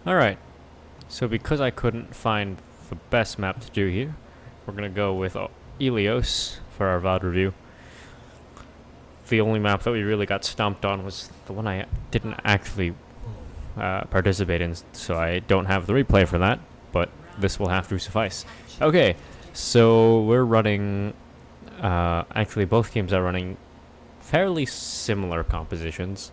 Alright, so because I couldn't find the best map to do here, we're going to go with Ilios for our VOD review. The only map that we really got stomped on was the one I didn't actually participate in, so I don't have the replay for that, but this will have to suffice. Okay, so we're running, actually both teams are running fairly similar compositions.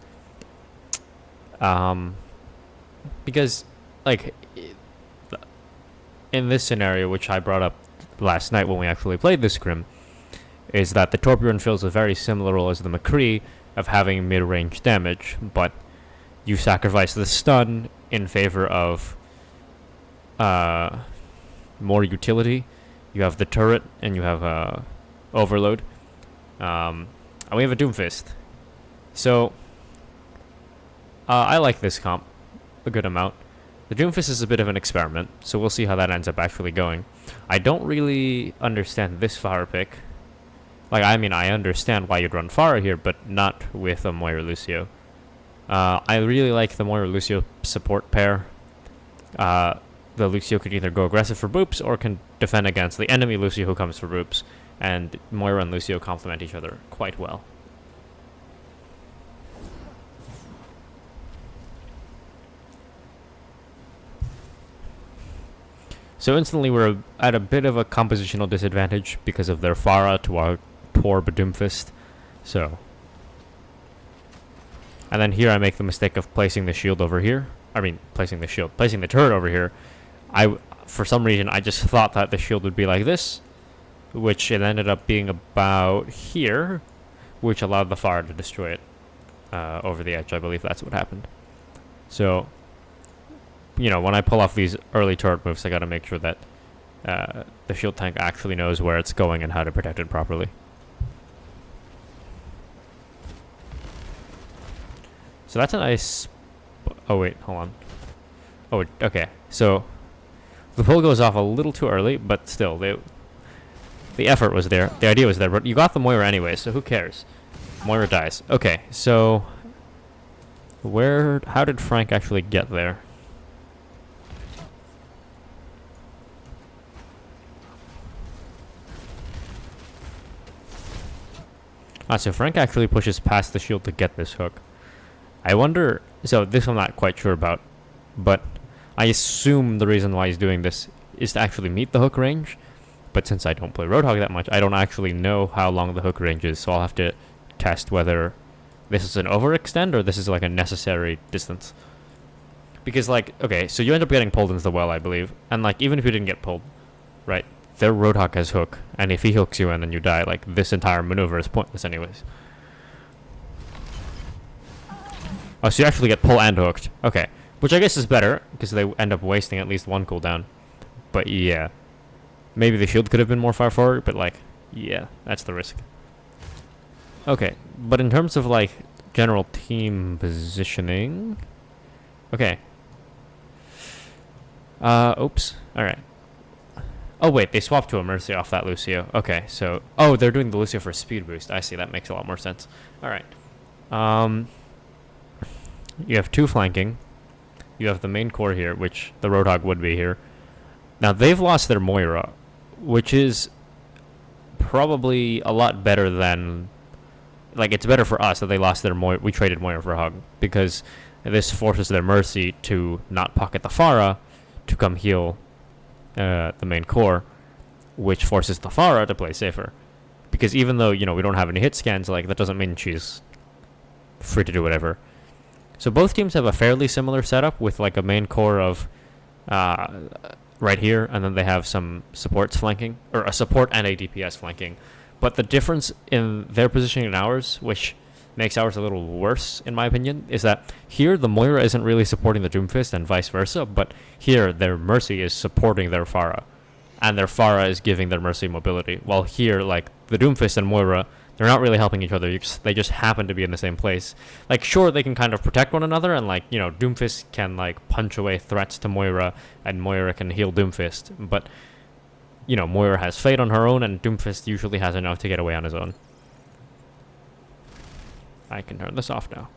Because, like, in this scenario, which I brought up last night when we actually played the Scrim, is that the Torbjorn fills a very similar role as the McCree of having mid-range damage, but you sacrifice the stun in favor of more utility. You have the turret, and you have overload, and we have a Doomfist. So I like this comp a good amount. The Doomfist is a bit of an experiment, so we'll see how that ends up actually going. I don't really understand this Farah pick. Like, I mean, I understand why you'd run Farah here, but not with a Moira Lucio. I really like the Moira Lucio support pair. The Lucio can either go aggressive for boops or can defend against the enemy Lucio who comes for boops, and Moira and Lucio complement each other quite well. So instantly we're at a bit of a compositional disadvantage because of their Farah to our Torb Doomfist. So, and then here I make the mistake of placing the shield over here. Placing the turret over here. For some reason, I just thought that the shield would be like this, which it ended up being about here, which allowed the Farah to destroy it over the edge. I believe that's what happened. So, you know, when I pull off these early turret moves, I gotta make sure that the shield tank actually knows where it's going and how to protect it properly. So that's a nice... Oh wait, hold on. Oh, okay. So the pull goes off a little too early, but still, the effort was there. The idea was there, but you got the Moira anyway, so who cares? Moira dies. Okay, so how did Frank actually get there? So Frank actually pushes past the shield to get this hook. I wonder... So this I'm not quite sure about, but I assume the reason why he's doing this is to actually meet the hook range. But since I don't play Roadhog that much, I don't actually know how long the hook range is, so I'll have to test whether this is an overextend or this is like a necessary distance. Because, like, okay, so you end up getting pulled into the well, I believe, and like, even if you didn't get pulled, right, their Roadhog has hook, and if he hooks you in, then you die. Like, this entire maneuver is pointless anyways. Oh, so you actually get pull and hooked. Okay. Which I guess is better, because they end up wasting at least one cooldown. But yeah. Maybe the shield could have been more far forward, but like, yeah, that's the risk. Okay, but in terms of like, general team positioning... Okay. Oops. Alright. Oh wait, they swapped to a Mercy off that Lucio. Okay, so... Oh, they're doing the Lucio for speed boost. I see, that makes a lot more sense. Alright. You have two flanking. You have the main core here, which the Roadhog would be here. Now, they've lost their Moira, which is probably a lot better than... Like, it's better for us that they lost their Moira. We traded Moira for Hog, because this forces their Mercy to not pocket the Farah to come heal the main core, which forces the Farah to play safer. Because even though, you know, we don't have any hit scans, like, that doesn't mean she's free to do whatever. So both teams have a fairly similar setup with like a main core of right here, and then they have some supports flanking, or a support and a DPS flanking. But the difference in their positioning and ours, which makes ours a little worse in my opinion, is that here the Moira isn't really supporting the Doomfist and vice versa, but here their Mercy is supporting their Farah, and their Farah is giving their Mercy mobility. While here, like, the Doomfist and Moira, they're not really helping each other. They just happen to be in the same place. Like, sure, they can kind of protect one another, and, like, you know, Doomfist can, like, punch away threats to Moira, and Moira can heal Doomfist. But, you know, Moira has Fate on her own, and Doomfist usually has enough to get away on his own. I can turn this off now.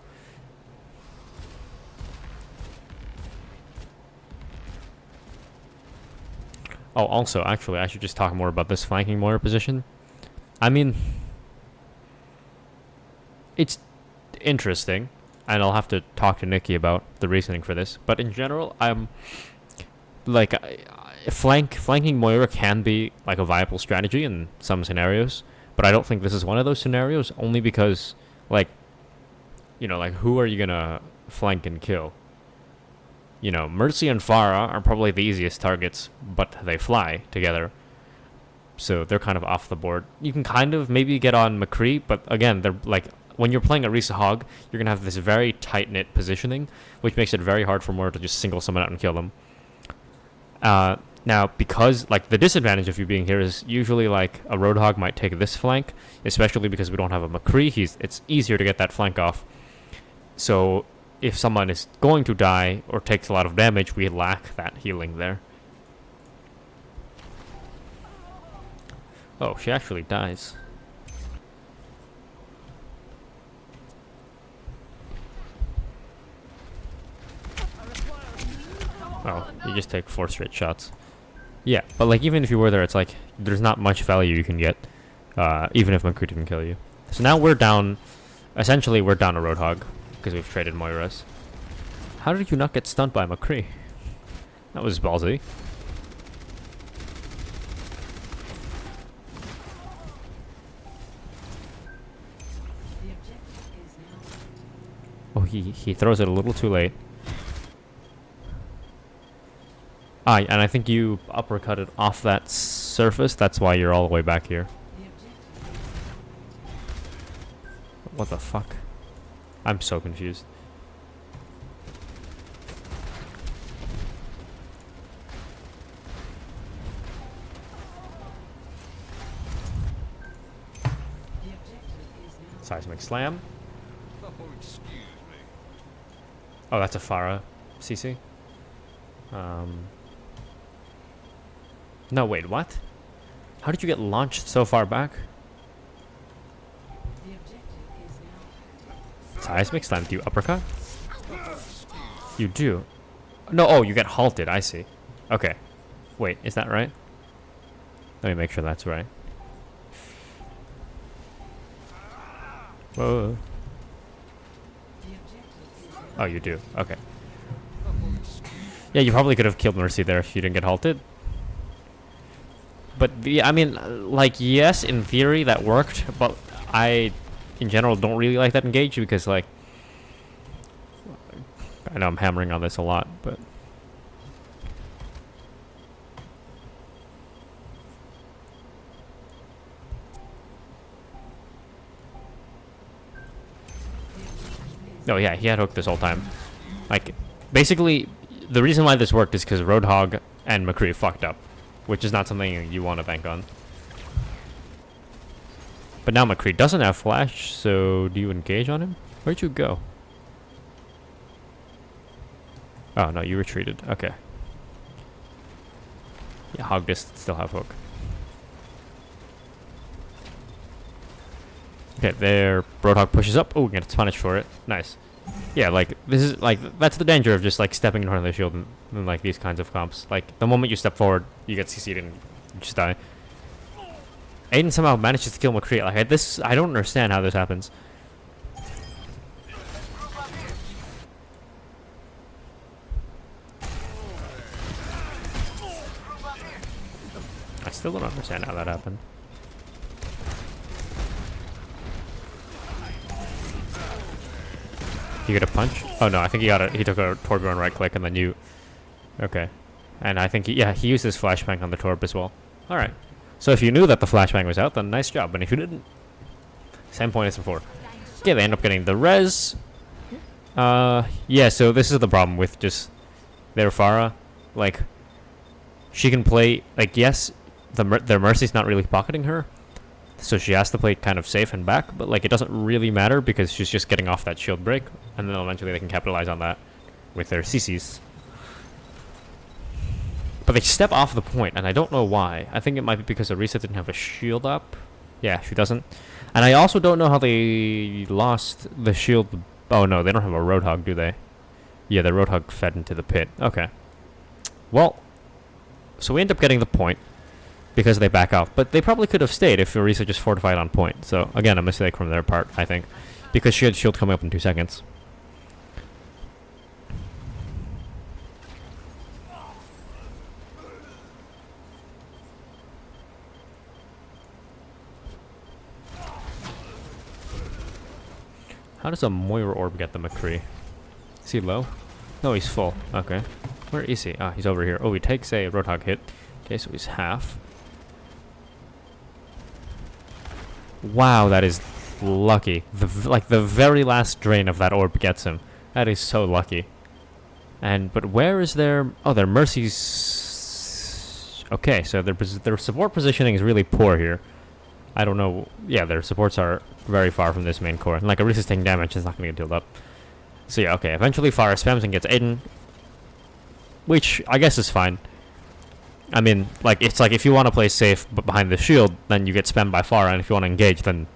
Oh, also, actually, I should just talk more about this flanking Moira position. I mean, it's interesting, and I'll have to talk to Nikki about the reasoning for this. But in general, I'm like, flanking Moira can be like a viable strategy in some scenarios, but I don't think this is one of those scenarios. Only because, like, like who are you gonna flank and kill? Mercy and Farah are probably the easiest targets, but they fly together. So they're kind of off the board. You can kind of maybe get on McCree, but again, they're like, when you're playing Orisa Hog, you're going to have this very tight-knit positioning, which makes it very hard for Moira to just single someone out and kill them. Now, because, like, the disadvantage of you being here is usually, like, a Roadhog might take this flank, especially because we don't have a McCree. It's easier to get that flank off. So if someone is going to die or takes a lot of damage, we lack that healing there. Oh, she actually dies. Oh, you just take 4 straight shots. Yeah, but like even if you were there, it's like there's not much value you can get, even if McCree didn't kill you. So now we're down, essentially we're down a Roadhog, because we've traded Moiras. How did you not get stunned by McCree? That was ballsy. Oh, he throws it a little too late. And I think you uppercutted off that surface. That's why you're all the way back here. What the fuck? I'm so confused. Seismic Slam. Oh, that's a Farah CC. No, wait, what? How did you get launched so far back? Seismic Slam, do you uppercut? You do. No, oh, you get halted, I see. Okay. Wait, is that right? Let me make sure that's right. Whoa. Oh, you do. Okay. Yeah, you probably could have killed Mercy there if you didn't get halted. But, I mean, like, yes, in theory that worked, but I, in general, don't really like that engage because, like, I know I'm hammering on this a lot, but... Oh, yeah, he had hooked this whole time. Like, basically, the reason why this worked is because Roadhog and McCree fucked up, which is not something you want to bank on. But now McCree doesn't have flash, so do you engage on him? Where'd you go? Oh, no, you retreated. Okay. Yeah, Hog does still have hook. Okay, there. Roadhog pushes up. Oh, gets punished for it. Nice. Yeah, like, this is, like, that's the danger of just, like, stepping in front of the shield in like, these kinds of comps. Like, the moment you step forward, you get CC'd and you just die. Aiden somehow manages to kill McCree. Like, I don't understand how this happens. I still don't understand how that happened. You get a punch? Oh no, I think he took a Torbjorn right click and then you... Okay. And I think, he used his flashbang on the Torb as well. Alright. So if you knew that the flashbang was out, then nice job. And if you didn't, same point as before. Okay, they end up getting the res. Yeah, so this is the problem with just their Farah. Like, she can play, like, yes, their Mercy's not really pocketing her. So she has to play kind of safe and back, but like it doesn't really matter because she's just getting off that shield break, and then eventually they can capitalize on that with their CCs. But they step off the point, and I don't know why. I think it might be because Orisa didn't have a shield up. Yeah, she doesn't. And I also don't know how they lost the shield. Oh no, they don't have a Roadhog, do they? Yeah, the Roadhog fed into the pit. Okay. Well, So we end up getting the point because they back off. But they probably could have stayed if Orisa just fortified on point. So again, a mistake from their part, I think. Because she had shield coming up in 2 seconds. How does a Moira Orb get the McCree? Is he low? No, he's full. Okay. Where is he? Ah, he's over here. Oh, he takes a Roadhog hit. Okay, so he's half. Wow, that is lucky. Like, the very last drain of that orb gets him. That is so lucky. But where is their... Oh, their Mercy's... Okay, so their support positioning is really poor here. I don't know. Yeah, their supports are very far from this main core. And like, Orisa's taking damage, it's not going to get healed up. So yeah, okay. Eventually, Farah spams and gets Aiden. Which, I guess is fine. I mean, like, it's like, if you want to play safe but behind the shield, then you get spammed by Farah. And if you want to engage, then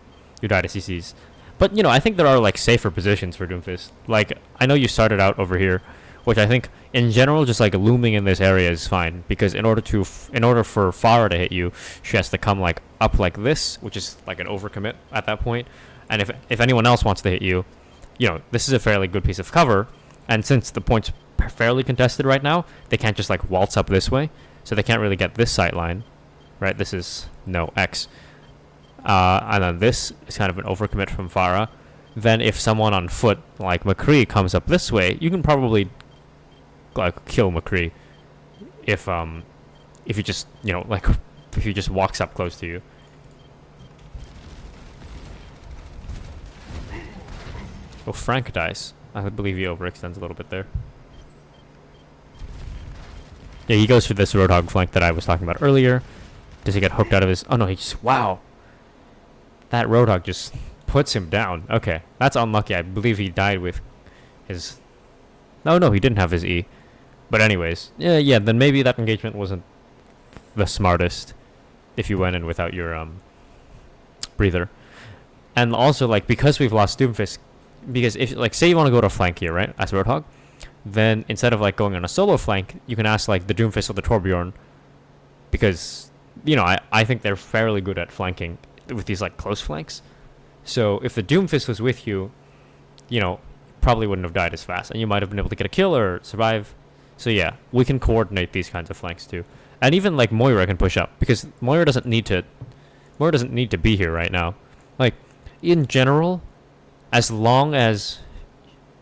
you die to CCs. But, you know, I think there are, like, safer positions for Doomfist. Like, I know you started out over here, which I think, in general, just, like, looming in this area is fine. Because in order for Farah to hit you, she has to come, like, up like this, which is, like, an overcommit at that point. And if anyone else wants to hit you, you know, this is a fairly good piece of cover. And since the point's fairly contested right now, they can't just, like, waltz up this way. So they can't really get this sight line. Right, this is, no, X. And then this is kind of an overcommit from Farah. Then if someone on foot, like McCree, comes up this way, you can probably, like, kill McCree. If you just, you know, like, if he just walks up close to you. Oh, Frank dies. I believe he overextends a little bit there. Yeah, he goes for this Roadhog flank that I was talking about earlier. Does he get hooked out of his... Oh, no, he just... Wow. That Roadhog just puts him down. Okay, that's unlucky. I believe he died with his... No, he didn't have his E. But anyways, yeah, then maybe that engagement wasn't the smartest if you went in without your breather. And also, like, because we've lost Doomfist... Because if, like, say you want to go to flank here, right, as Roadhog, then instead of, like, going on a solo flank, you can ask, like, the Doomfist or the Torbjorn, because, you know, I think they're fairly good at flanking with these, like, close flanks. So if the Doomfist was with you, you know, probably wouldn't have died as fast, and you might have been able to get a kill or survive. So yeah, we can coordinate these kinds of flanks too. And even, like, Moira can push up, because Moira doesn't need to be here right now. Like, in general, as long as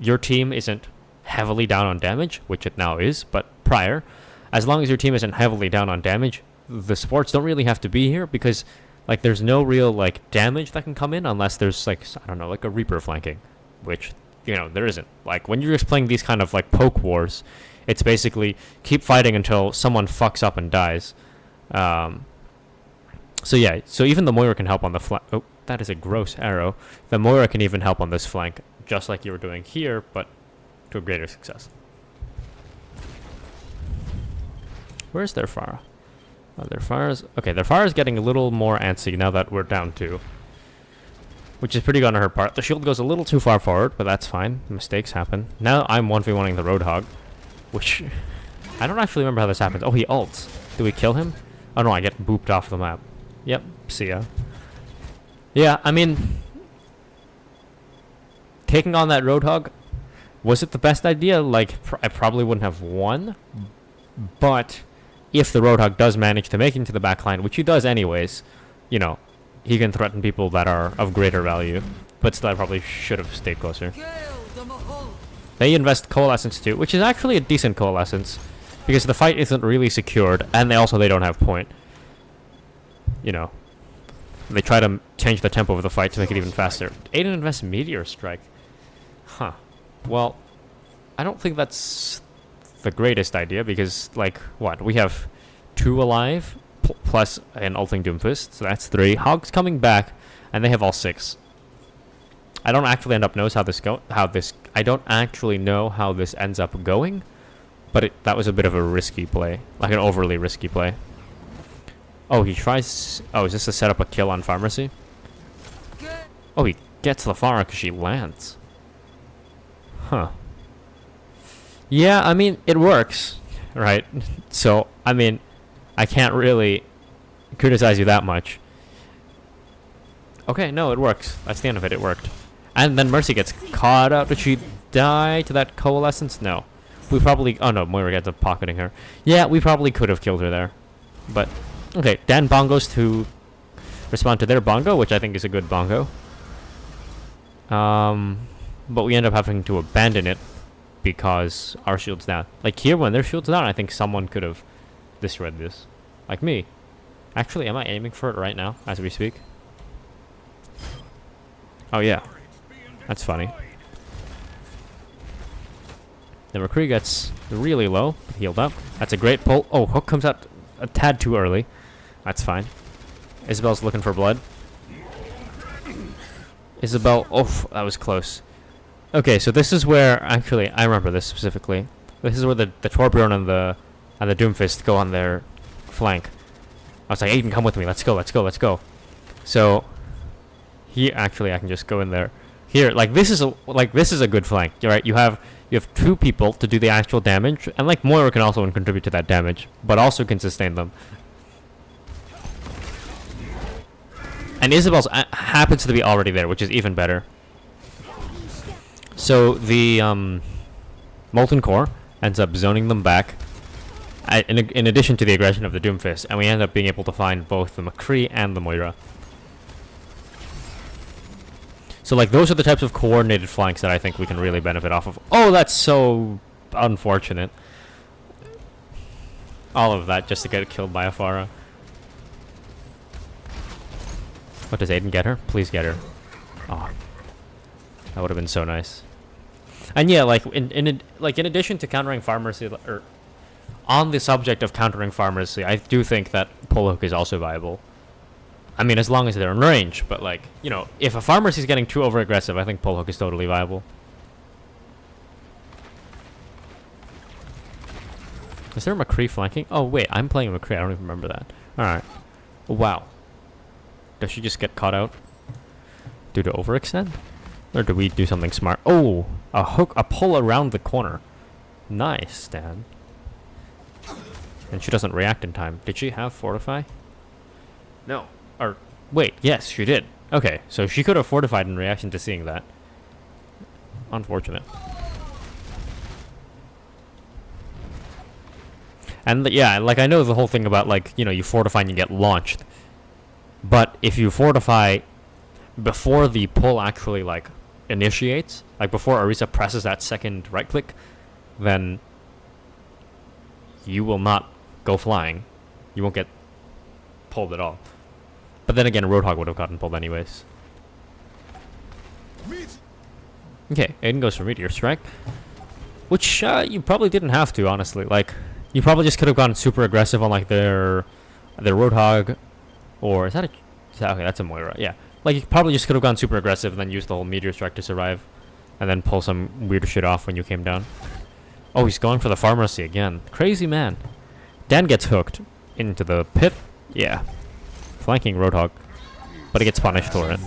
your team isn't heavily down on damage, which it now is, but prior, as long as your team isn't heavily down on damage, the supports don't really have to be here, because, like, there's no real, like, damage that can come in unless there's, like, I don't know, like a Reaper flanking, which, you know, there isn't. Like, when you're just playing these kind of, like, poke wars, it's basically keep fighting until someone fucks up and dies. So yeah, so even the Moira can help on the flank. Oh, that is a gross arrow. The Moira can even help on this flank, just like you were doing here, but to a greater success. Where's their Farah? Oh, their Farah's... Okay, their Farah's getting a little more antsy now that we're down 2. Which is pretty good on her part. The shield goes a little too far forward, but that's fine. Mistakes happen. Now I'm 1v1ing the Roadhog, which... I don't actually remember how this happens. Oh, he ults. Do we kill him? Oh no, I get booped off the map. Yep, see ya. Yeah, I mean... Taking on that Roadhog, was it the best idea? Like, I probably wouldn't have won, but if the Roadhog does manage to make it into the backline, which he does anyways, you know, he can threaten people that are of greater value. But still, I probably should have stayed closer. They invest Coalescence too, which is actually a decent Coalescence, because the fight isn't really secured, and they don't have point. You know, they try to change the tempo of the fight to make it even faster. Aiden invests Meteor Strike. Huh. Well, I don't think that's the greatest idea, because, like, what? We have 2 alive, plus an ulting Doomfist, so that's 3. Hog's coming back, and they have all 6. I don't actually end up knows how this I don't actually know how this ends up going, but that was a bit of a risky play, like an overly risky play. Oh, he tries... Oh, is this to set up a kill on Pharmacy? Oh, he gets the Farah because she lands. Huh. Yeah, I mean, it works, right? So, I mean, I can't really criticize you that much. Okay, no, it works. That's the end of it. It worked. And then Mercy gets caught out. Did she die to that coalescence? No. We probably... Oh, no. Moira gets up pocketing her. Yeah, we probably could have killed her there. But... Okay, Dan bongos to respond to their bongo, which I think is a good bongo. But we end up having to abandon it because our shield's down. Like here, when their shield's down, I think someone could have destroyed this. Like me. Actually, am I aiming for it right now as we speak? Oh, yeah. That's funny. The McCree gets really low, healed up. That's a great pull. Oh, Hook comes out a tad too early. That's fine. Isabel's looking for blood. Isabel, oh, that was close. Okay, so this is where, actually, I remember this specifically. This is where the Torbjorn and the Doomfist go on their flank. I was like, Aiden, come with me. Let's go, let's go, let's go. So, here, actually, I can just go in there. Here, this is a good flank. Right? You have 2 people to do the actual damage, and like Moira can also contribute to that damage, but also can sustain them. And Isabel's happens to be already there, which is even better. So the Molten Core ends up zoning them back, in addition to the aggression of the Doomfist, and we end up being able to find both the McCree and the Moira. So like those are the types of coordinated flanks that I think we can really benefit off of. Oh, that's so unfortunate. All of that just to get killed by a Pharah. What, does Aiden get her? Please get her. Oh, that would have been so nice. And yeah, like in addition to countering Farm Mercy, or on the subject of countering Farm Mercy, I do think that Pull Hook is also viable. I mean, as long as they're in range, but like, you know, if a Farm Mercy is getting too over aggressive, I think Pull Hook is totally viable. Is there a McCree flanking? Oh wait, I'm playing a McCree. I don't even remember that. All right. Wow. Does she just get caught out due to overextend? Or do we do something smart? Oh, a hook, a pull around the corner. Nice, Dan. And she doesn't react in time. Did she have Fortify? No. Or, wait, yes, she did. Okay, so she could have fortified in reaction to seeing that. Unfortunate. And yeah, like I know the whole thing about like, you know, you fortify and you get launched. But if you fortify before the pull actually like initiates, like before Orisa presses that second right click, then you will not go flying. You won't get pulled at all. But then again, Roadhog would have gotten pulled anyways. Okay, Aiden goes for Meteor Strike. Which you probably didn't have to, honestly. Like, you probably just could have gone super aggressive on like their Roadhog. Or is that a... okay, that's a Moira. Yeah. Like, you probably just could have gone super aggressive and then used the whole Meteor Strike to survive. And then pull some weird shit off when you came down. Oh, he's going for the Pharmacy again. Crazy man. Dan gets hooked into the pit. Yeah. Flanking Roadhog. But he gets punished for it.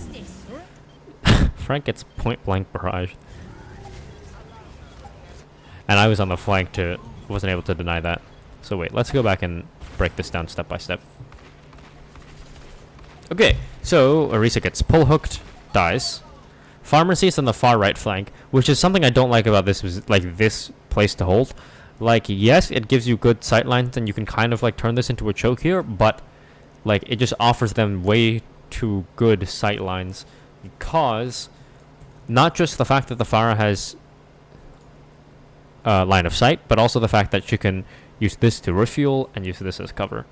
Frank gets point blank barraged. And I was on the flank to... wasn't able to deny that. So wait, let's go back and break this down step by step. Okay, so Orisa gets pull hooked, dies. Pharmacy is on the far right flank, which is something I don't like about this, like this place to hold. Like, yes, it gives you good sightlines and you can kind of like turn this into a choke here, but like it just offers them way too good sightlines because not just the fact that the Pharah has line of sight, but also the fact that she can use this to refuel and use this as cover.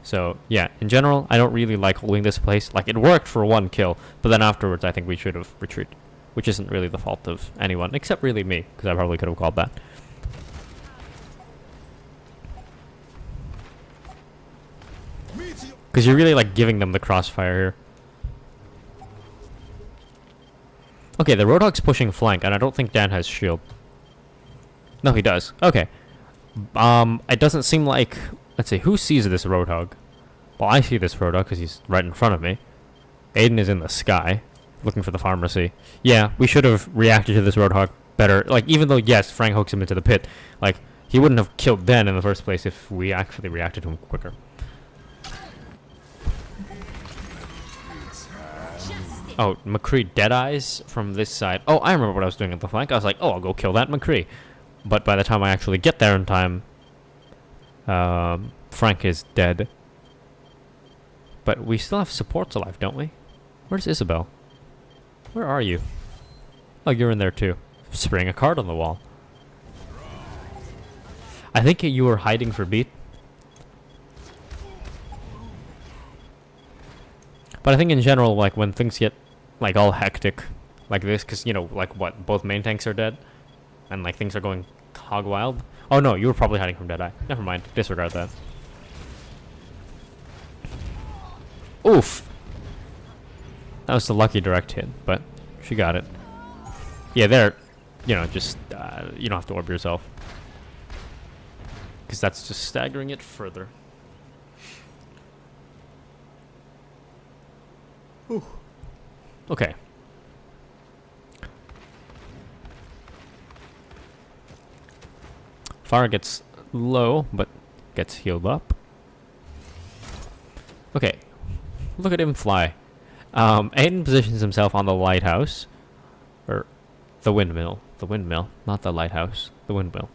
So, yeah, in general, I don't really like holding this place. Like, it worked for one kill, but then afterwards I think we should have retreated, which isn't really the fault of anyone, except really me, because I probably could have called that. Because you're really, like, giving them the crossfire here. Okay, the Roadhog's pushing flank, and I don't think Dan has shield. No, he does. Okay. It doesn't seem like... Let's see, who sees this Roadhog? Well, I see this Roadhog because he's right in front of me. Aiden is in the sky, looking for the Pharmacy. Yeah, we should have reacted to this Roadhog better. Like, even though, yes, Frank hooks him into the pit, like, He wouldn't have killed Den in the first place if we actually reacted to him quicker. Oh, McCree Deadeyes from this side. Oh, I remember what I was doing at the flank. I was like, oh, I'll go kill that McCree. But by the time I actually get there in time, Frank is dead. But we still have supports alive, don't we? Where's Isabel? Where are you? Oh, you're in there too. Spraying a card on the wall. I think you were hiding for beat. But I think in general, like, when things get, like, all hectic like this, because, you know, like, what, both main tanks are dead? And, like, things are going hog wild? Oh, no, you were probably hiding from Deadeye. Never mind. Disregard that. Oof! That was the lucky direct hit, but she got it. Yeah, there, you know, just, you don't have to orb yourself. Because that's just staggering it further. Ooh. Okay. Farah gets low, but gets healed up. Okay. Look at him fly. Aiden positions himself on the lighthouse. Or the windmill. The windmill, not the lighthouse. The windmill.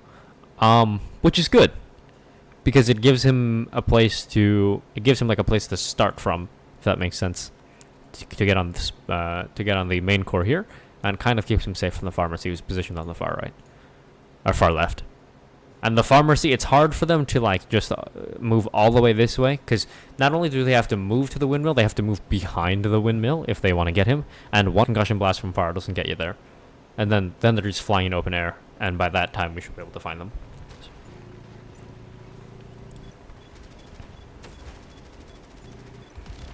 Which is good. Because it gives him a place to... It gives him like a place to start from, if that makes sense. To get on this, to get on the main core here. And kind of keeps him safe from the pharmacy, who's positioned on the far right. Or far left. And the pharmacy, it's hard for them to, like, just move all the way this way. Because not only do they have to move to the windmill, they have to move behind the windmill if they want to get him. And one concussion blast from far doesn't get you there. And then they're just flying in open air. And by that time, we should be able to find them.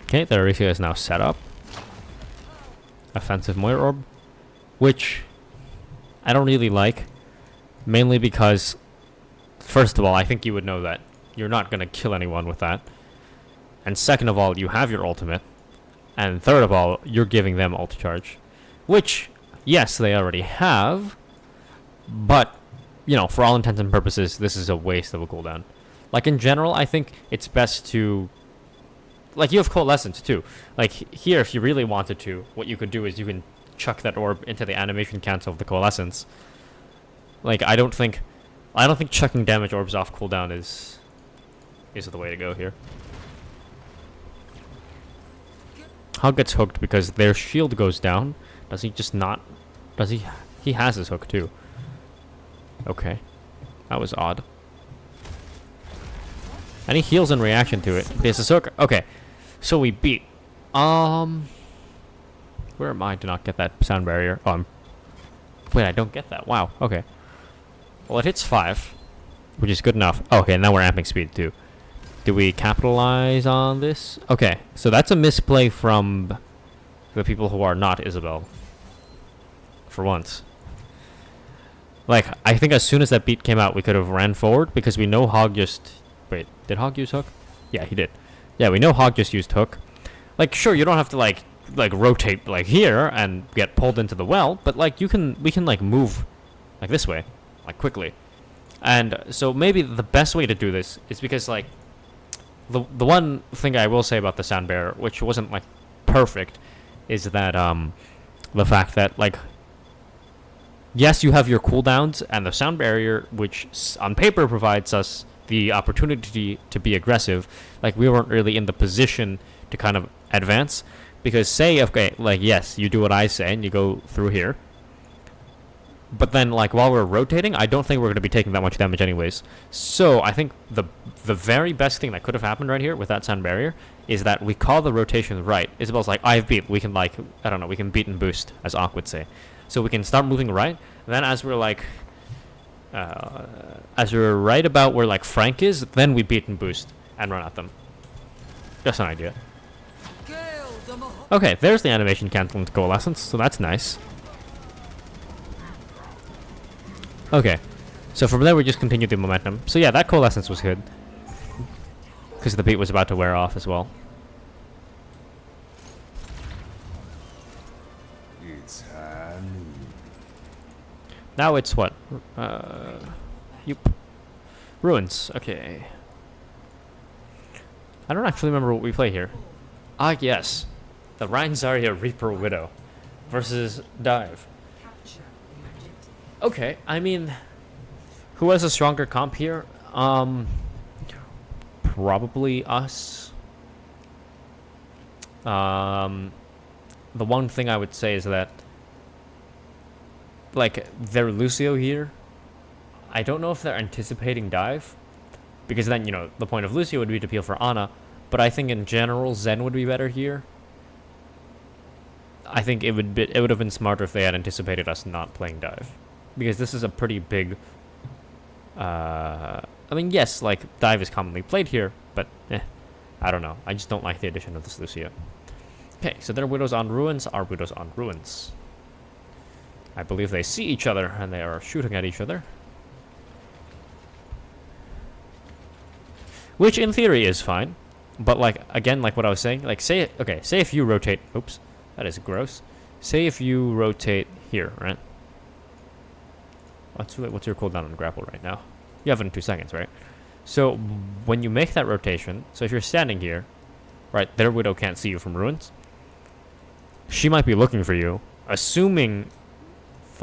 Okay, the Aricia is now set up. Offensive Moira Orb. Which I don't really like. Mainly because... First of all, I think you would know that you're not going to kill anyone with that. And second of all, you have your ultimate. And third of all, you're giving them ult charge. Which, yes, they already have. But, you know, for all intents and purposes, this is a waste of a cooldown. Like, in general, I think it's best to... Like, you have Coalescence, too. Like, here, if you really wanted to, what you could do is you can chuck that orb into the animation cancel of the Coalescence. Like, I don't think chucking damage orbs off cooldown is the way to go here. Hog gets hooked because their shield goes down. Does he just not... Does he... He has his hook too. Okay. That was odd. And he heals in reaction to it. He has his hook. Okay. So we beat. Where am I to not get that sound barrier? Oh, wait, I don't get that. Wow. Okay. Well, it hits 5, which is good enough. Oh, okay, now we're amping speed, too. Do we capitalize on this? Okay, so that's a misplay from the people who are not Isabel. For once. Like, I think as soon as that beat came out, we could have ran forward, because we know Hog just... Wait, did Hog use hook? Yeah, he did. Yeah, we know Hog just used hook. Like, sure, you don't have to, like rotate, like, here, and get pulled into the well, but, like, we can, like, move, like, this way. Like, quickly. And so maybe the best way to do this is because, like, the one thing I will say about the sound barrier, which wasn't, like, perfect, is that the fact that, like, yes, you have your cooldowns and the sound barrier, which on paper provides us the opportunity to be aggressive. Like, we weren't really in the position to kind of advance, because say, okay, like, yes, you do what I say and you go through here. But then, like, while we're rotating, I don't think we're going to be taking that much damage anyways. So, I think the very best thing that could have happened right here with that sound barrier is that we call the rotation right. Isabel's like, I've beat. We can, like, I don't know, we can beat and boost, as Ak would say. So we can start moving right. And then as we're, like, as we're right about where, like, Frank is, then we beat and boost and run at them. Just an idea. Okay, there's the animation canceling to Coalescence, so that's nice. Okay, so from there we just continue the momentum. So yeah, that Coalescence was good. Because the beat was about to wear off as well. Now it's what? Yup. Ruins. Okay. I don't actually remember what we play here. Ah, yes. The Rhine Zarya Reaper Widow versus Dive. Okay, I mean, who has a stronger comp here? Probably us. The one thing I would say is that, like, their Lucio here, I don't know if they're anticipating Dive, because then, you know, the point of Lucio would be to peel for Ana, but I think in general Zen would be better here. I think it would have been smarter if they had anticipated us not playing Dive, because this is a pretty big. I mean, yes, like Dive is commonly played here, but I don't know. I just don't like the addition of this Lucio. Okay, so their Widows on Ruins, our Widows on Ruins. I believe they see each other and they are shooting at each other, which in theory is fine, but like again, like what I was saying, like say if you rotate. Oops. That is gross. Say if you rotate here, right? What's your cooldown on grapple right now? You have it in 2 seconds, right? So when you make that rotation, so if you're standing here, right, their Widow can't see you from Ruins. She might be looking for you, assuming,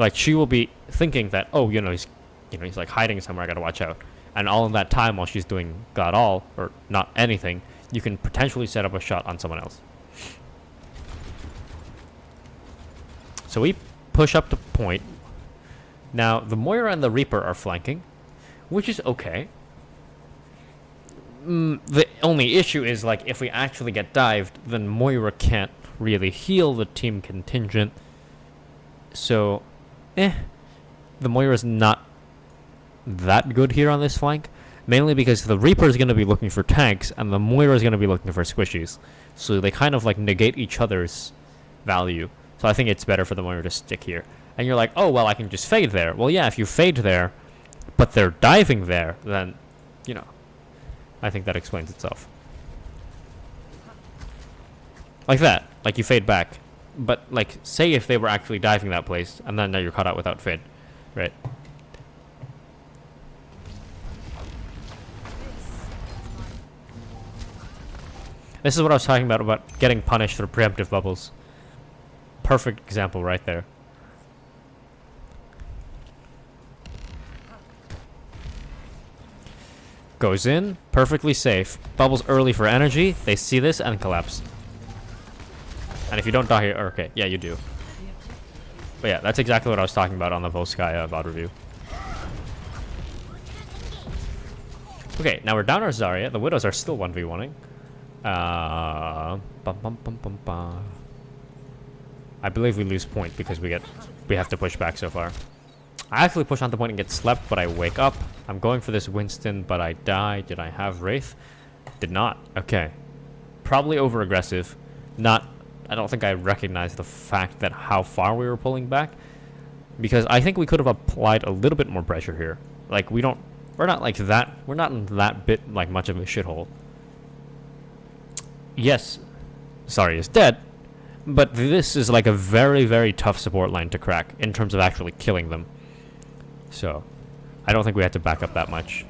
like she will be thinking that, oh, he's like hiding somewhere. I gotta watch out. And all of that time while she's doing god all or not anything, you can potentially set up a shot on someone else. So we push up to point. Now, the Moira and the Reaper are flanking, which is okay. The only issue is, like, if we actually get dived, then Moira can't really heal the team contingent. So, the Moira's not that good here on this flank. Mainly because the Reaper is going to be looking for tanks, and the Moira is going to be looking for squishies. So they kind of, like, negate each other's value. So I think it's better for the Moira to stick here. And you're like, oh, well, I can just fade there. Well, yeah, if you fade there, but they're diving there, then, I think that explains itself. Like that. Like you fade back. But, like, say if they were actually diving that place, and then now you're caught out without fade. Right? This is what I was talking about getting punished for preemptive bubbles. Perfect example right there. Goes in, perfectly safe. Bubbles early for energy. They see this and collapse. And if you don't die here, okay, yeah, you do. But yeah, that's exactly what I was talking about on the Volskaya VOD review. Okay, now we're down our Zarya. The Widows are still 1v1ing. I believe we lose point because we have to push back so far. I actually push on the point and get slept, but I wake up. I'm going for this Winston, but I die. Did I have Wraith? Did not. Okay. Probably over-aggressive. I don't think I recognized the fact that how far we were pulling back. Because I think we could have applied a little bit more pressure here. Like, we're not like that. We're not in that bit, like, much of a shithole. Yes, Zarya is dead. But this is like a very, very tough support line to crack in terms of actually killing them. So, I don't think we had to back up that much.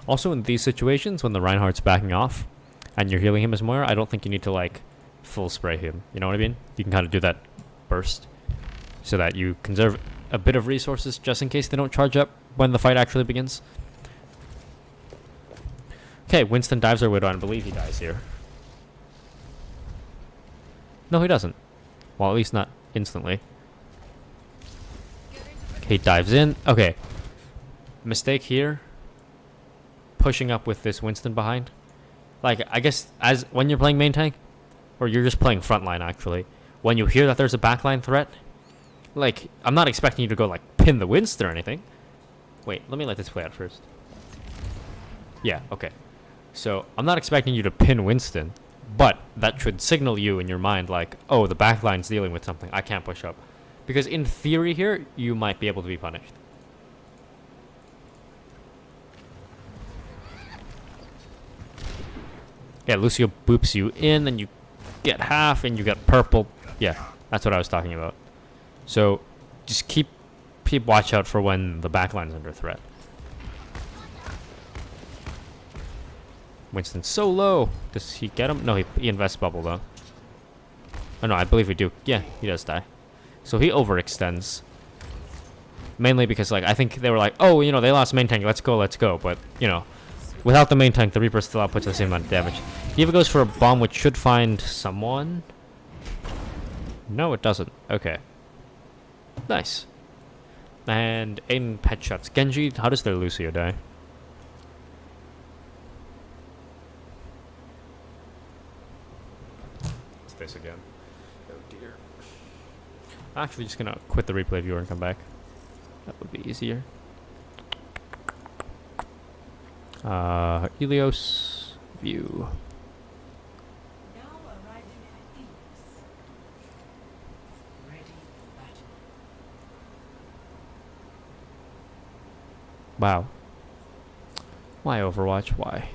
Also, in these situations, when the Reinhardt's backing off, and you're healing him as Moira, I don't think you need to, like, full spray him. You know what I mean? You can kind of do that burst, so that you conserve a bit of resources just in case they don't charge up when the fight actually begins. Okay, Winston dives our Widow, and I believe he dies here. No, he doesn't. Well, at least not instantly. Okay, dives in. Okay. Mistake here. Pushing up with this Winston behind. Like, I guess as when you're playing main tank, or you're just playing frontline actually, when you hear that there's a backline threat, like, I'm not expecting you to go, like, pin the Winston or anything. Wait, let me let this play out first. Yeah, okay. So, I'm not expecting you to pin Winston, but that should signal you in your mind, like, oh, the backline's dealing with something. I can't push up. Because in theory here, you might be able to be punished. Yeah, Lucio boops you in, and you get half and you get purple. Yeah, that's what I was talking about. So just keep watch out for when the backline's under threat. Winston's so low. Does he get him? No, he invests bubble though. Oh no, I believe we do. Yeah, he does die. So he overextends. Mainly because, like, I think they were like, oh, you know, they lost main tank, let's go. But, you know, without the main tank, the Reaper still outputs the same amount of damage. He even goes for a bomb, which should find someone. No, it doesn't. Okay. Nice. And Aiden pet shots Genji. How does their Lucio die? It's this again. Oh dear. I'm actually just gonna quit the replay viewer and come back. That would be easier. Ilios view. Now arriving at Ilios. Ready for battle. Wow. Why Overwatch? Why?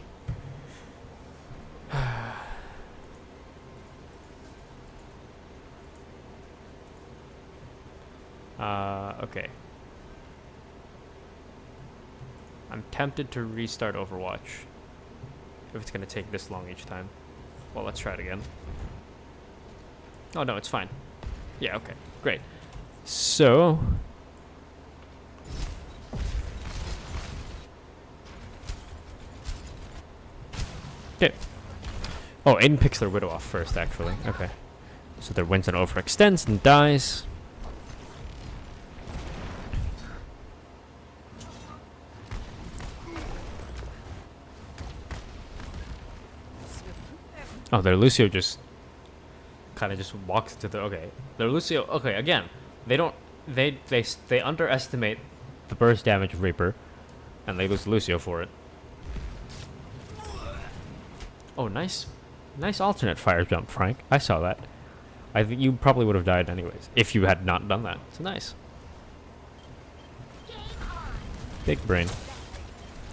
Okay. I'm tempted to restart Overwatch. If it's gonna take this long each time. Well, let's try it again. Oh no, it's fine. Yeah, okay. Great. So... okay. Oh, Aiden picks their Widow off first, actually. Okay. So their Winston overextends and dies. Oh, their Lucio just kind of just walks to the... okay. Their Lucio... okay, again. They don't... They underestimate the burst damage of Reaper. And they lose Lucio for it. Oh, nice. Nice alternate fire jump, Frank. I saw that. I think you probably would have died anyways. If you had not done that. It's nice. Big brain.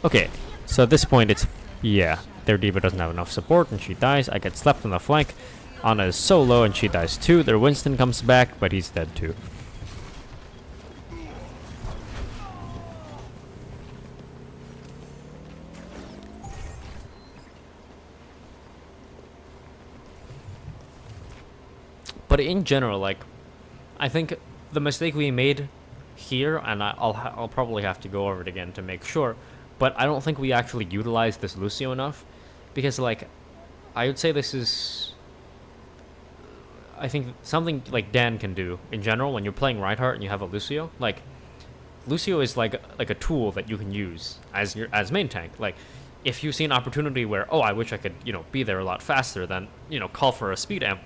Okay. So at this point, it's... yeah. Their D.Va doesn't have enough support and she dies. I get slapped on the flank. Ana is so low and she dies too. Their Winston comes back, but he's dead too. But in general, like, I think the mistake we made here, and I'll probably have to go over it again to make sure, but I don't think we actually utilized this Lucio enough. Because, like, I would say this is... I think something, like, Dan can do in general when you're playing Reinhardt and you have a Lucio. Like, Lucio is, like a tool that you can use as main tank. Like, if you see an opportunity where, oh, I wish I could, you know, be there a lot faster, then, you know, call for a speed amp.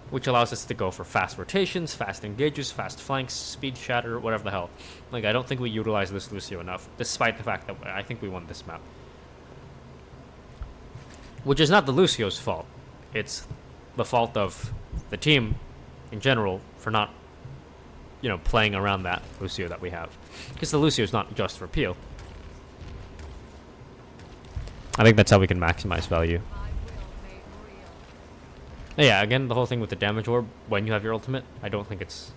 Which allows us to go for fast rotations, fast engages, fast flanks, speed shatter, whatever the hell. Like, I don't think we utilize this Lucio enough, despite the fact that I think we won this map. Which is not the Lucio's fault. It's the fault of the team in general for not, you know, playing around that Lucio that we have. Because the Lucio is not just for peel. I think that's how we can maximize value. Yeah, again, the whole thing with the damage orb, when you have your ultimate, I don't think it's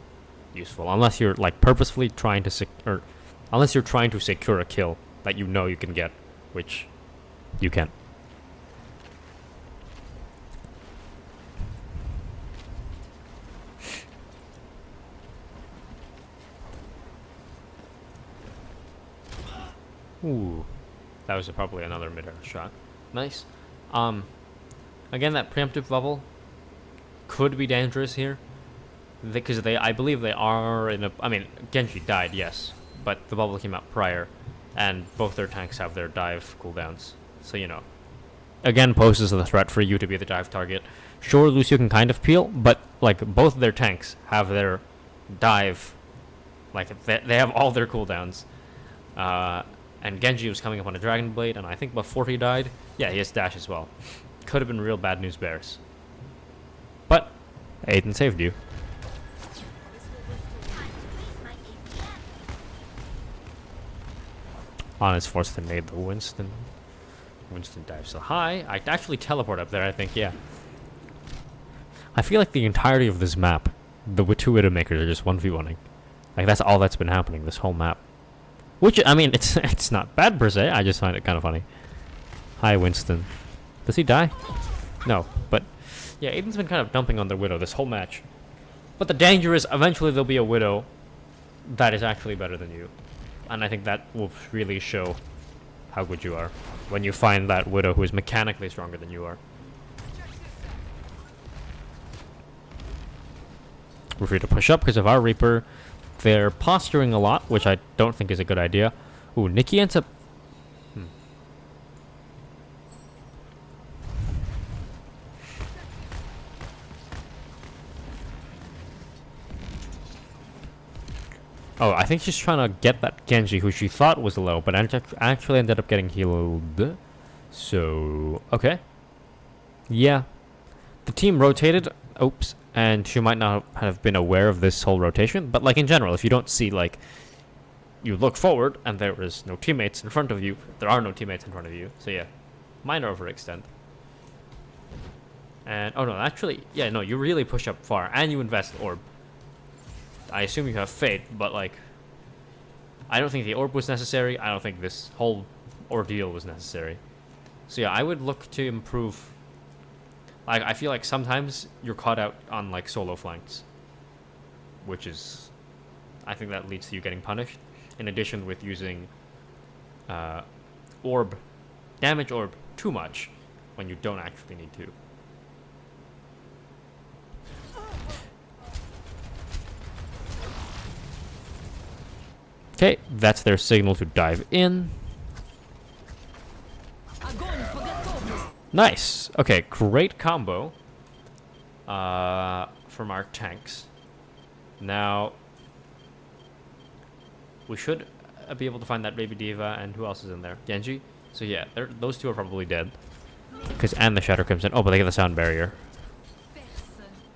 useful. Unless you're, like, purposefully trying to unless you're trying to secure a kill that you know you can get, which you can. Ooh, that was probably another mid-air shot. Nice. Again, that preemptive bubble could be dangerous here, because I believe they are in a... I mean, Genji died, yes, but the bubble came out prior, and both their tanks have their dive cooldowns. So, you know, again, poses a threat for you to be the dive target. Sure, Lucio can kind of peel, but, like, both their tanks have their dive... like, they have all their cooldowns. And Genji was coming up on a Dragon Blade, and I think before he died, yeah, he has dash as well. Could have been real bad news bears. But Aiden saved you. Ana's forced to nade the Winston. Winston dives so high. I actually teleport up there, I think, yeah. I feel like the entirety of this map, the two Widowmakers are just 1v1ing. Like, that's all that's been happening, this whole map. Which, I mean, it's not bad per se, I just find it kind of funny. Hi, Winston. Does he die? No, but... yeah, Aiden's been kind of dumping on their Widow this whole match. But the danger is, eventually there'll be a Widow that is actually better than you. And I think that will really show how good you are when you find that Widow who is mechanically stronger than you are. We're free to push up because of our Reaper. They're posturing a lot, which I don't think is a good idea. Ooh, Nikki ends up... Oh, I think she's trying to get that Genji, who she thought was low, but actually ended up getting healed. So, okay. Yeah. The team rotated. Oops. And she might not have been aware of this whole rotation. But, like, in general, if you don't see, like... you look forward, and there is no teammates in front of you. There are no teammates in front of you. So, yeah. Minor overextend. And, oh no, actually... yeah, no, you really push up far. And you invest Orb. I assume you have Fate, but, like... I don't think the Orb was necessary. I don't think this whole ordeal was necessary. So, yeah, I would look to improve... like, I feel like sometimes you're caught out on, like, solo flanks. Which is... I think that leads to you getting punished. In addition with using... Orb... damage Orb too much when you don't actually need to. Okay, that's their signal to dive in. Nice. Okay, great combo from our tanks. Now, we should be able to find that baby diva, and who else is in there? Genji. So yeah, those two are probably dead. And the shatter comes in. Oh, but they get the sound barrier.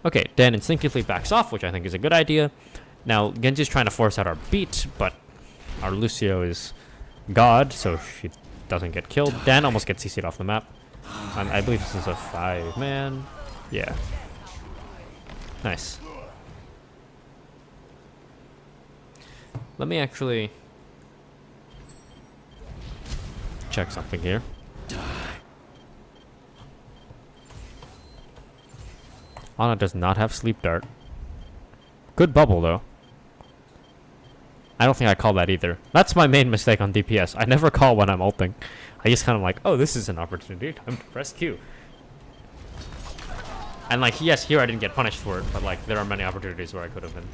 Okay, Dan instinctively backs off, which I think is a good idea. Now, Genji's trying to force out our beat, but our Lucio is God, so she doesn't get killed. Dan almost gets CC'd off the map. I believe this is a 5-man. Yeah. Nice. Let me actually check something here. Ana does not have Sleep Dart. Good bubble, though. I don't think I call that either. That's my main mistake on DPS. I never call when I'm ulting. I just kind of like, oh, this is an opportunity. Time to press Q. And like, yes, here I didn't get punished for it, but like, there are many opportunities where I could have been.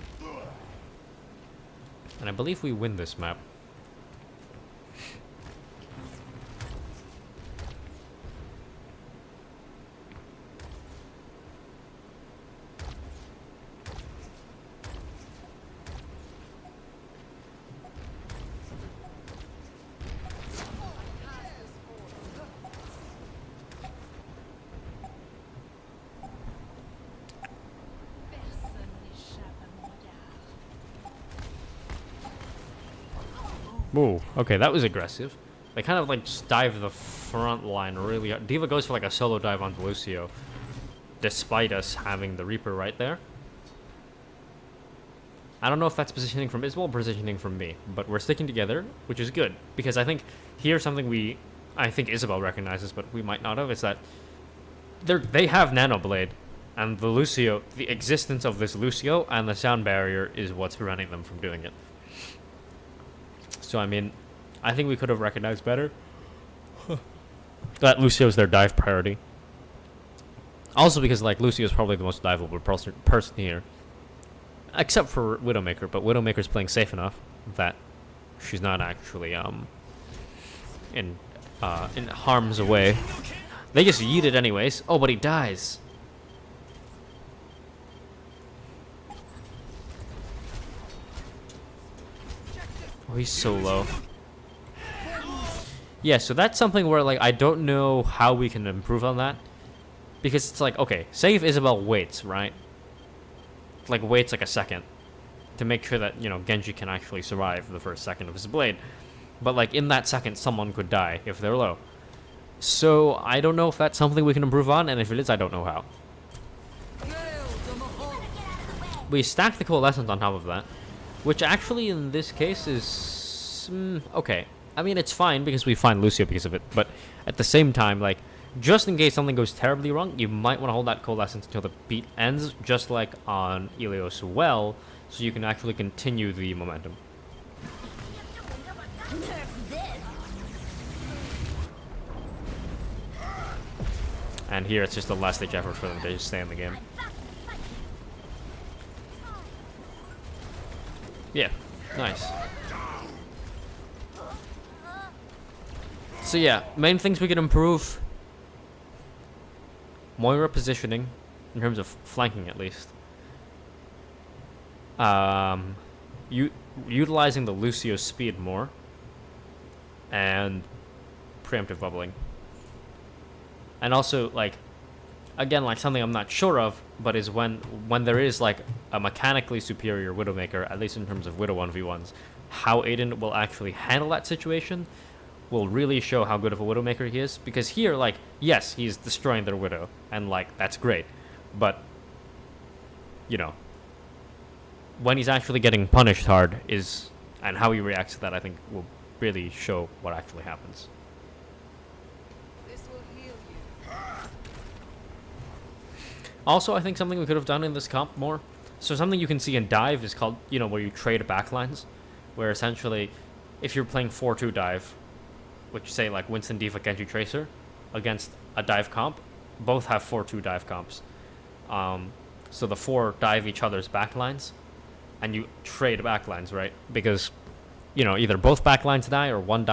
And I believe we win this map. Whoa, okay, that was aggressive. They kind of like just dive the front line really hard. Diva goes for like a solo dive onto Lucio, despite us having the Reaper right there. I don't know if that's positioning from Isabel or positioning from me, but we're sticking together, which is good. Because I think here's something I think Isabel recognizes, but we might not have, is that they have Nano Blade, and the Lucio, the existence of this Lucio and the sound barrier is what's preventing them from doing it. So, I mean, I think we could have recognized better that Lucio's their dive priority. Also because, like, Lucio's probably the most diveable person here. Except for Widowmaker, but Widowmaker's playing safe enough that she's not actually, in harm's way. They just yeet it anyways. Oh, but he dies. Oh, he's so low. Yeah, so that's something where, like, I don't know how we can improve on that. Because it's like, okay, say if Isabel waits, right? Like, waits like a second to make sure that, you know, Genji can actually survive the first second of his blade. But, like, in that second, someone could die if they're low. So, I don't know if that's something we can improve on, and if it is, I don't know how. We stack the Coalescence on top of that, which actually in this case is okay. I mean, it's fine because we find Lucio because of it, but at the same time, like, just in case something goes terribly wrong, you might want to hold that Coalescence until the beat ends, just like on Ilios well, so you can actually continue the momentum. And here it's just a last-ditch effort for them to just stay in the game. Yeah, nice. So yeah, main things we could improve. Moira positioning, in terms of flanking at least. Utilizing the Lucio speed more. And preemptive bubbling. And also, like, again, like something I'm not sure of, but is when there is like a mechanically superior Widowmaker, at least in terms of Widow 1v1s, how Aiden will actually handle that situation will really show how good of a Widowmaker he is. Because here, like, yes, he's destroying their Widow, and like, that's great. But, you know, when he's actually getting punished hard and how he reacts to that, I think will really show what actually happens. Also, I think something we could have done in this comp more. So something you can see in dive is called, you know, where you trade backlines. Where essentially, if you're playing 4-2 dive, which say like Winston, Diva, Genji, Tracer, against a dive comp, both have 4-2 dive comps. So the 4 dive each other's backlines, and you trade backlines, right? Because, you know, either both backlines die, or one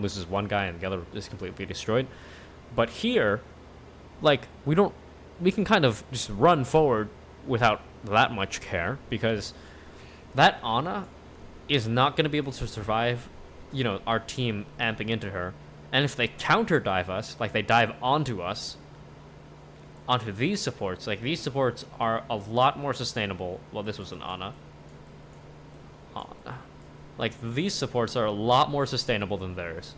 loses one guy and the other is completely destroyed. But here, like, we can kind of just run forward without that much care, because that Ana is not going to be able to survive, you know, our team amping into her. And if they counter dive us, like they dive onto us, onto these supports, like these supports are a lot more sustainable. Well, this was an Ana. Like, these supports are a lot more sustainable than theirs.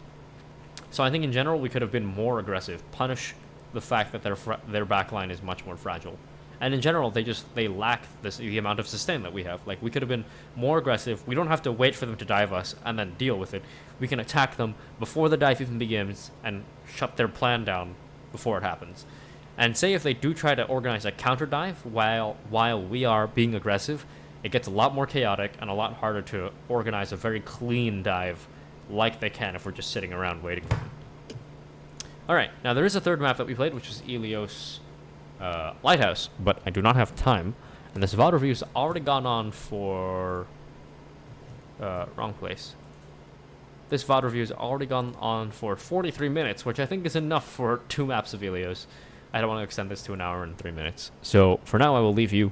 So I think in general we could have been more aggressive, punish the fact that their backline is much more fragile, and in general they lack the amount of sustain that we have. Like, we could have been more aggressive. We don't have to wait for them to dive us and then deal with it. We can attack them before the dive even begins and shut their plan down before it happens. And say if they do try to organize a counter dive while we are being aggressive, it gets a lot more chaotic and a lot harder to organize a very clean dive like they can if we're just sitting around waiting for them. Alright, now there is a third map that we played, which is Ilios Lighthouse, but I do not have time. And this VOD review's already gone on for... wrong place. This VOD review's already gone on for 43 minutes, which I think is enough for 2 maps of Ilios. I don't want to extend this to 1 hour and 3 minutes. So, for now, I will leave you.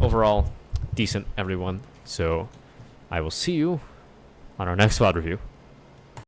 Overall, decent, everyone. So, I will see you on our next VOD review.